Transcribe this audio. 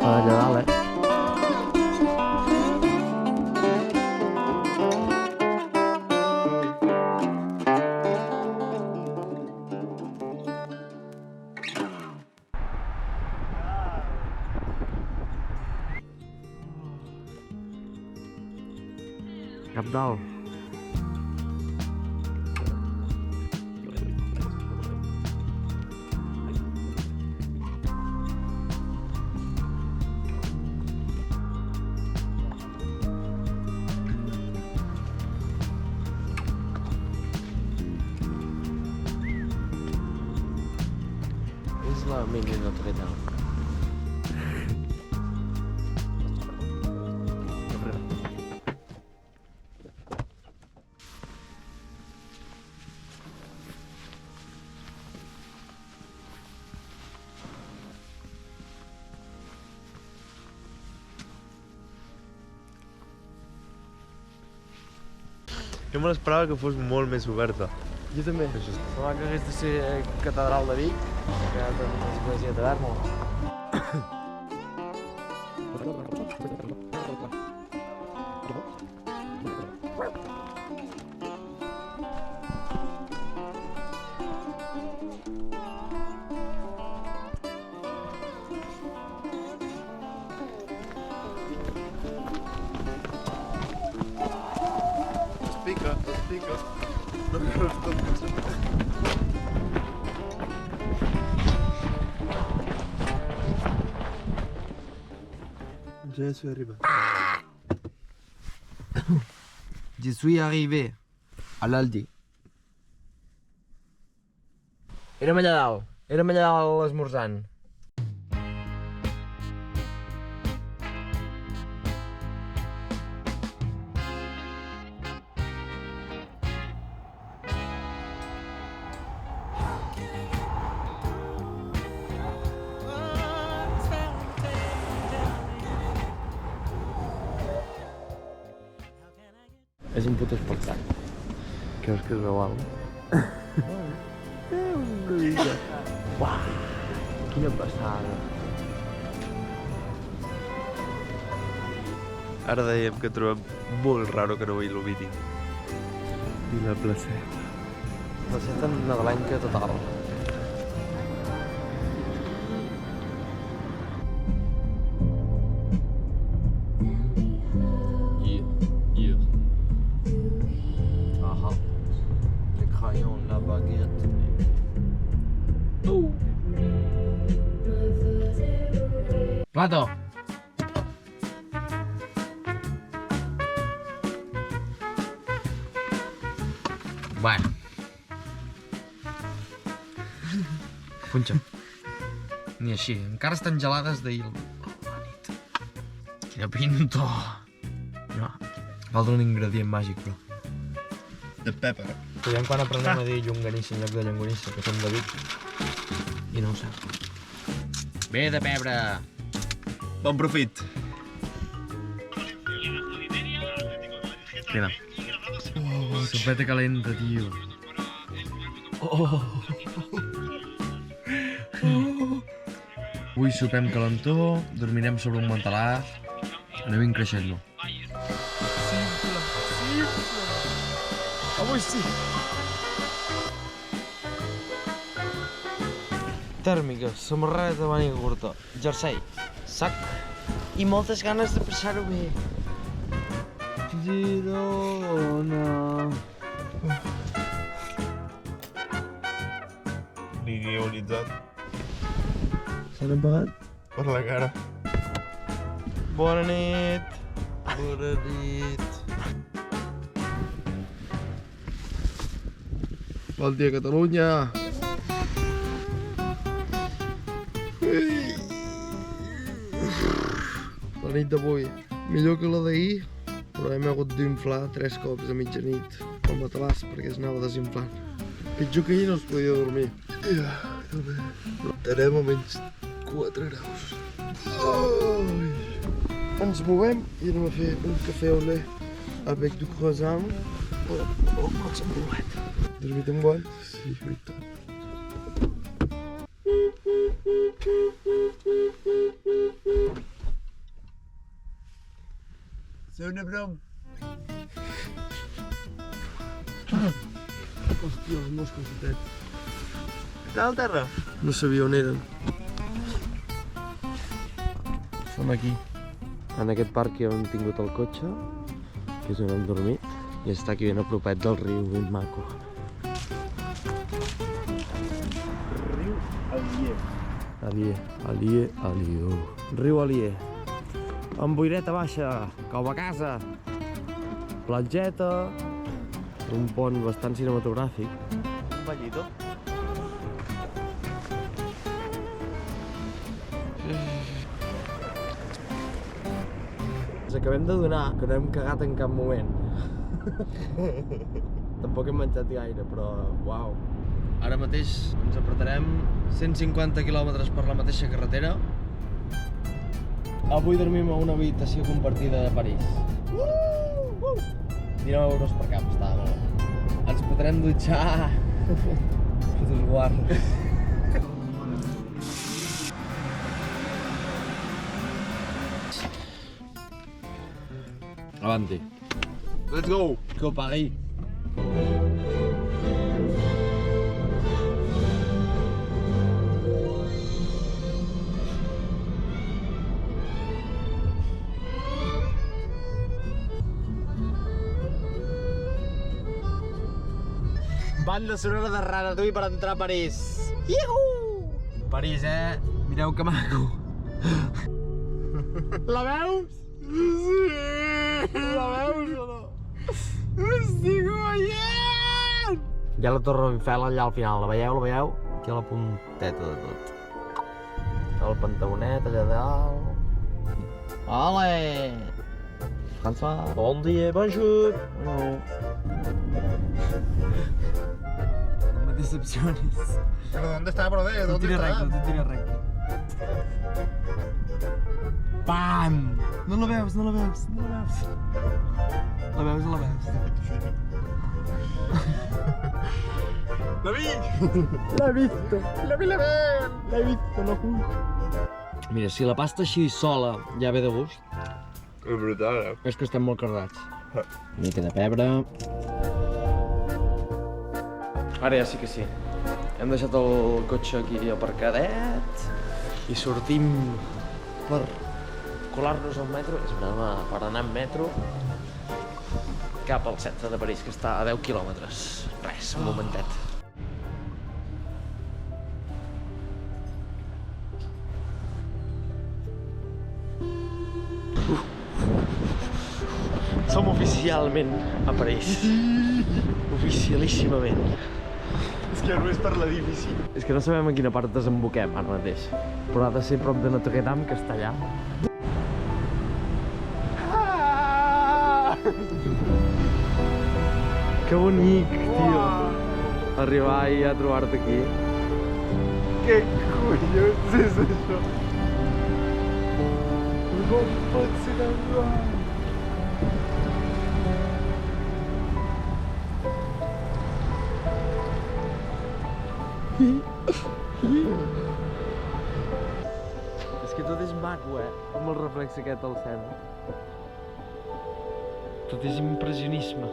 allà dalt, Cap dalt. És la mini Notre Dame. Jo me l'esperava que fos molt més oberta. Jo també. Semblava que hagués de ser Catedral de Vic, que és l'església de Vermont. Es pica. No creus tot que Je suis arrivé. Je suis arrivé a l'Aldi. Érem allà dalt esmorzant. És un puto espectacle. Creus que es veu alguna Una mica. Uau, quina passada. Ara dèiem que trobem molt raro que no ho il·luminin. I la placeta. Placeta nadalenca total. La baguette. Plato. Bueno. Punxa. Ni així. Encara estan gelades d'ahir la nit. Quina pinta. No. Falta un ingredient màgic, però. De pepper. Aviam quan aprenem a dir llonganissa en lloc de llonganissa, que som de Vic. I no ho sap. Bé de pebre! Bon profit. Mira. Sopeta calenta, tio. Oh. Avui sopem calentó, dormirem sobre un mantelars, anem increixent-lo. Avui sí! Tèrmica, samarreta, màniga curta, jersei, sac i moltes ganes de passar-ho bé. Girona... Ni guionitzat. S'han apagat? Per la cara. Bona nit! Bona nit! Bon dia, Catalunya! La nit d'avui, millor que la d'ahir, però hem hagut d'inflar 3 cops a mitjanit el matalàs perquè es anava desinflant. Pitjor que ahir no es podia dormir. Ja, també. Estarem a menys 4 graus. Ai. Ens movem i anem a fer un cafè au lait avec du croissant o qualsevol. Dormit en bon? Sí, veritat. Una broma. Hòstia, els moscos, aquest. Està al terra? No sabia on eren. Som aquí. En aquest parc ja hem tingut el cotxe, que és on hem dormit, i està aquí ben a propet del riu, ben maco. Riu Alier. Alier. Riu Alier. Amb boireta baixa, com a casa. Platgeta, un pont bastant cinematogràfic. Un ballito. Ens acabem de donar que no hem cagat en cap moment. Tampoc hem menjat gaire, però uau. Ara mateix ens apretarem 150 quilòmetres per la mateixa carretera. Avui dormim a una habitació compartida de París. 19 euros per cap, està molt. Ens podrem dutxar. Fotos guarros. Avanti. Let's go! Go Paris! Banda sonora de Ratatouille per entrar a París. Iuhu! París, Mireu que maco. La veus? Sí! La veus o no? Estic veient! Hi ha la Torre Eiffel allà al final, la veieu? La veieu? Aquí a la punteta de tot. El Pentagonet allà dalt. Ole! François. Bon dia, bonjour. No me decepciones. ¿Pero dónde está, brother? Tú ¿Dónde tira está? recto, tú tira recto. ¡Pam! No lo veus, no lo veus, no lo veus. La veus o la veus? ¡La he visto! ¡La he visto, no juro! Mira, si la pasta així sola ja ve de gust, És brutal, és que estem molt cardats. Mica de pebre. Ara ja sí que sí. Hem deixat el cotxe aquí aparcadet i sortim per Colar-nos al metro, és broma, per anar en metro cap al centre de París, que està a 10 quilòmetres. Res, un momentet. Som oficialment a París. Oficialíssimament. És que no és per l'edifici. És que no sabem a quina part desemboquem ara mateix, però ha de ser prop de Notre Dame, que està allà. Que bonic, tio. Arribar i a trobar-te aquí. Què collons és això? Com pot ser tan guai? És que tot és maco, amb el reflex aquest al cel. tot és impressionisme.